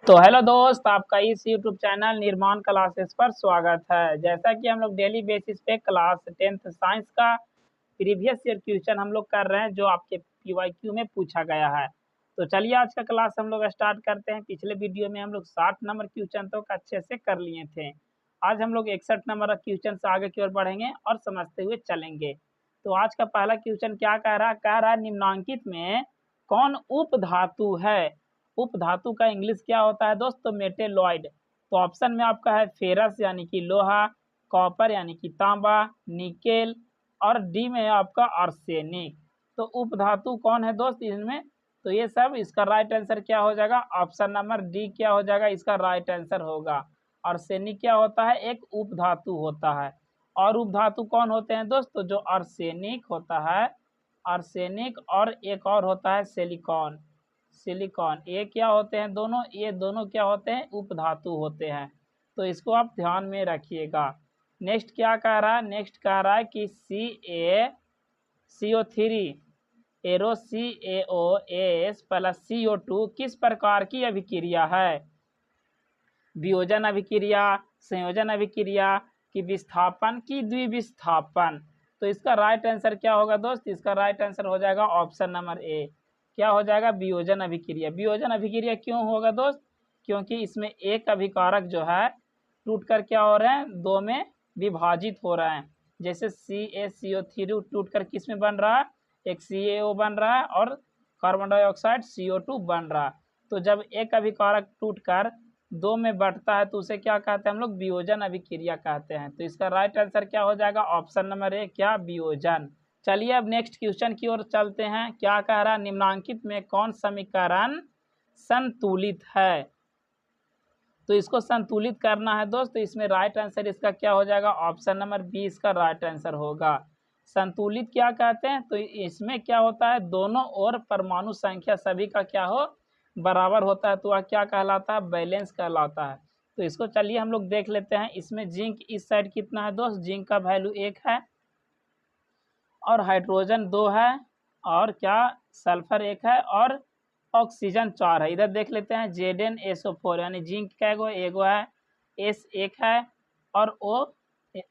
तो हेलो दोस्त, आपका इस यूट्यूब चैनल निर्माण क्लासेस पर स्वागत है। जैसा कि हम लोग डेली बेसिस पे क्लास 10th साइंस का प्रीवियस ईयर क्वेश्चन हम लोग कर रहे हैं जो आपके पीवाईक्यू में पूछा गया है। तो चलिए आज का क्लास हम लोग स्टार्ट करते हैं। पिछले वीडियो में हम लोग 60 नंबर क्वेश्चन तो अच्छे से कर लिए थे। आज हम लोग 61 नंबर क्वेश्चन से आगे की ओर बढ़ेंगे और समझते हुए चलेंगे। तो आज का पहला क्वेश्चन क्या कह रहा है निम्नांकित में कौन उपधातु है। उपधातु का इंग्लिश क्या होता है दोस्तों? मेटेलॉइड। तो ऑप्शन में आपका है फेरस यानी कि लोहा, कॉपर यानी कि तांबा, निकेल और डी में आपका आर्सेनिक। तो उपधातु कौन है दोस्त इनमें? तो ये सब इसका राइट आंसर क्या हो जाएगा? ऑप्शन नंबर डी क्या हो जाएगा? इसका राइट आंसर होगा। आर्सेनिक क्या होता है? एक उपधातु होता है। और उपधातु कौन होते हैं दोस्तों? जो आर्सेनिक होता है, आर्सेनिक और एक और होता है सिलिकॉन। सिलिकॉन ये क्या होते हैं दोनों? ये दोनों क्या होते हैं? उपधातु होते हैं। तो इसको आप ध्यान में रखिएगा। नेक्स्ट क्या कह रहा है? नेक्स्ट कह रहा है कि CO3 arrow CaOS plus CO2 किस प्रकार की अभिक्रिया है? वियोजन अभिक्रिया, संयोजन अभिक्रिया की विस्थापन की द्विविस्थापन। तो इसका राइट आंसर क्या होगा दोस्त? इसका राइट आंसर हो जाएगा ऑप्शन नंबर ए। क्या हो जाएगा? वियोजन अभिक्रिया। वियोजन अभिक्रिया क्यों होगा दोस्त? क्योंकि इसमें एक अभिकारक जो है टूट कर क्या हो रहे हैं? दो में विभाजित हो रहे हैं। जैसे CaCO3 टूट कर किस में बन रहा है? एक CaO बन रहा है और कार्बन डाइऑक्साइड CO2 बन रहा है। तो जब एक अभिकारक टूट कर दो में बढ़ता है तो उसे क्या कहते हैं हम लोग? वियोजन अभिक्रिया कहते हैं। तो इसका राइट आंसर क्या हो जाएगा? ऑप्शन नंबर ए, क्या? वियोजन। चलिए अब नेक्स्ट क्वेश्चन की ओर चलते हैं। क्या कह रहा है? निम्नांकित में कौन समीकरण संतुलित है? तो इसको संतुलित करना है दोस्त। तो इसमें राइट आंसर इसका क्या हो जाएगा? ऑप्शन नंबर बी इसका राइट आंसर होगा। संतुलित क्या कहते हैं? तो इसमें क्या होता है? दोनों ओर परमाणु संख्या सभी का क्या हो? बराबर होता है। तो वह क्या कहलाता है? बैलेंस कहलाता है। तो इसको चलिए हम लोग देख लेते हैं। इसमें जिंक इस साइड कितना है दोस्त? जिंक का वैल्यू 1 है और हाइड्रोजन 2 है और क्या सल्फर 1 है और ऑक्सीजन 4 है। इधर देख लेते हैं ZnSO4 यानी जिंक का एगो है, S 1 है और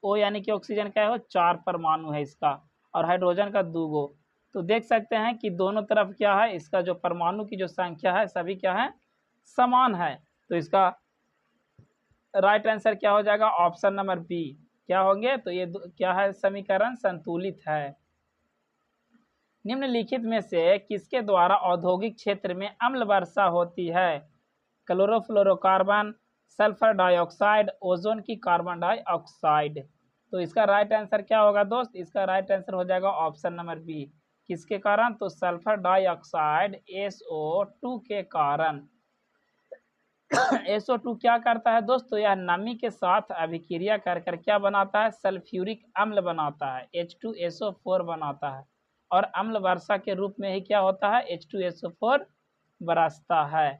O यानी कि ऑक्सीजन का है 4 परमाणु है इसका और हाइड्रोजन का 2 गो। तो देख सकते हैं कि दोनों तरफ क्या है? इसका जो परमाणु की जो संख्या है सभी क्या है? समान है। तो इसका राइट आंसर क्या हो जाएगा? Option number B. क्या होंगे? तो ये क्या है? समीकरण संतुलित है। निम्नलिखित में से किसके द्वारा औद्योगिक क्षेत्र में अम्ल वर्षा होती है? क्लोरोफ्लोरोकार्बन, सल्फर डाइऑक्साइड, ओजोन की कार्बन डाइऑक्साइड। तो इसका राइट आंसर क्या होगा दोस्त? इसका राइट आंसर हो जाएगा ऑप्शन नंबर बी। किसके कारण? तो सल्फर डाइऑक्साइड SO2 के कारण। SO2 क्या करता है दोस्तों? यह नमी के साथ अभिक्रिया कर क्या बनाता है? सल्फ्यूरिक अम्ल बनाता है, H2SO4 बनाता है और अम्ल वर्षा के रूप में ही क्या होता है? H2SO4 बरसता है।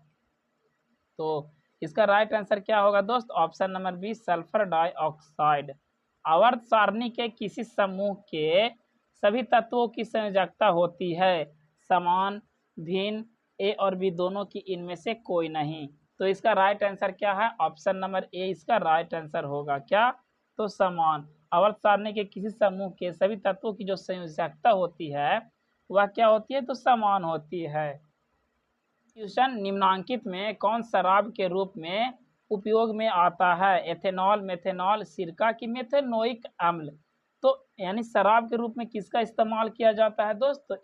तो इसका राइट आंसर क्या होगा दोस्त? Option number B, sulphur dioxide. आवर्त सारणी के किसी समूह के सभी तत्वों की संयोजकता होती है? समान, भिन्न, ए और बी दोनों की, इनमें से कोई नहीं। तो इसका राइट आंसर क्या है? ऑप्शन नंबर ए इसका राइट आंसर होगा। क्या? तो समान। आवर्त सारणी के किसी समूह के सभी तत्वों की जो संयोजकता होती है वह क्या होती है? तो समान होती है। क्वेश्चन निम्नांकित में कौन शराब के रूप में उपयोग में आता है? एथेनॉल, मेथेनॉल, सिरका की मेथेनोइक अम्ल। तो यानी शराब के रूप में किसका इस्तेमाल किया जाता है दोस्त? तो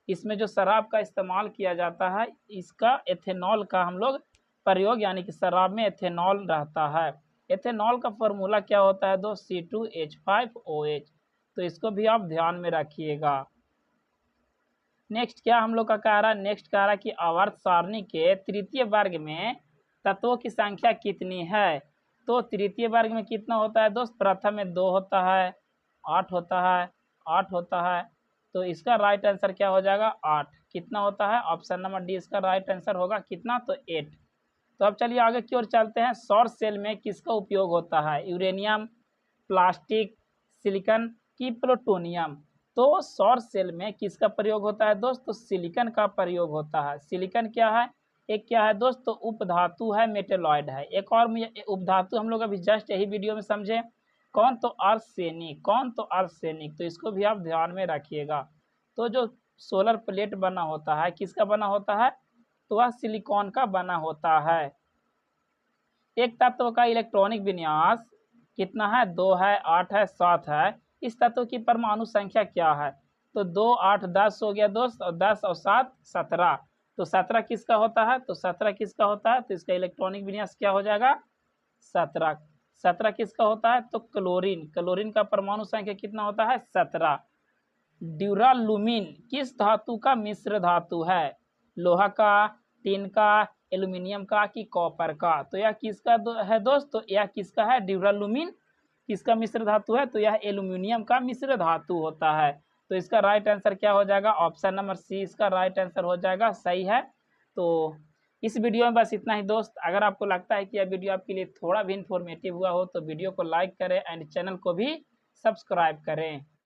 इसमें जो शराब का इस्तेमाल किया जाता है इसका एथेनॉल का हम लोग प्रयोग, यानी कि शराब में एथेनॉल रहता है। एथेनॉल का फॉर्मूला क्या होता है दोस्त? C2H5OH। तो इसको भी आप ध्यान में रखिएगा। नेक्स्ट क्या हम लोग का कह रहा है? नेक्स्ट कह रहा है कि आवर्त सारणी के तृतीय वर्ग में तत्वों की संख्या कितनी है? तो तृतीय वर्ग में कितना होता है दोस्त? प्रथम में 2 होता है, 8 होता है, 8 होता है। तो इसका राइट आंसर क्या हो जाएगा? 8। कितना होता है? ऑप्शन नंबर डी इसका राइट आंसर होगा। कितना? तो 8। तो अब चलिए आगे की ओर चलते हैं। सौर सेल में किसका उपयोग होता है? यूरेनियम, प्लास्टिक, सिलिकॉन की प्लूटोनियम। तो सौर सेल में किसका प्रयोग होता है दोस्त? तो सिलिकॉन का प्रयोग होता है। सिलिकॉन क्या है? एक क्या है दोस्त, तो उपधातु है, मेटेलॉइड है। एक और उपधातु हम लोग अभी जस्ट यही वीडियो में समझे, कौन, तो आर्सेनिक। कौन, तो आर्सेनिक। तो इसको भी आप ध्यान में रखिएगा। तो जो सोलर प्लेट बना होता है, किसका बना होता है, तो वह सिलिकॉन का बना होता है। एक तत्व का इलेक्ट्रॉनिक विन्यास कितना है, 2 है, 8 है, 7 है। इस तत्व की परमाणु संख्या क्या है, तो 2, 8, 10 हो गया दोस्त, और 10 और 7 17। तो 17 किसका होता है, तो 17 किसका होता है, तो इसका इलेक्ट्रॉनिक विन्यास क्या हो जाएगा, 17। 17 किसका होता है, तो क्लोरीन। क्लोरीन का परमाणु संख्या कितना होता है, 17। ड्यूरालुमिन किस धातु का मिश्र धातु है, लोहा का, टिन का, एल्यूमिनियम का, कि कॉपर का। तो यह किसका है दोस्त, तो यह किसका है, ड्यूरालुमिन किसका मिश्र धातु है, तो यह एल्यूमिनियम का मिश्र धातु होता है। तो इसका राइट आंसर क्या हो जाएगा, ऑप्शन नंबर सी इसका राइट आंसर हो जाएगा, सही है। तो इस वीडियो में बस इतना ही दोस्त। अगर आपको लगता है कि यह वीडियो आपके लिए थोड़ा भी इन्फॉर्मेटिव हुआ हो तो वीडियो को लाइक करें एंड चैनल को भी सब्सक्राइब करें।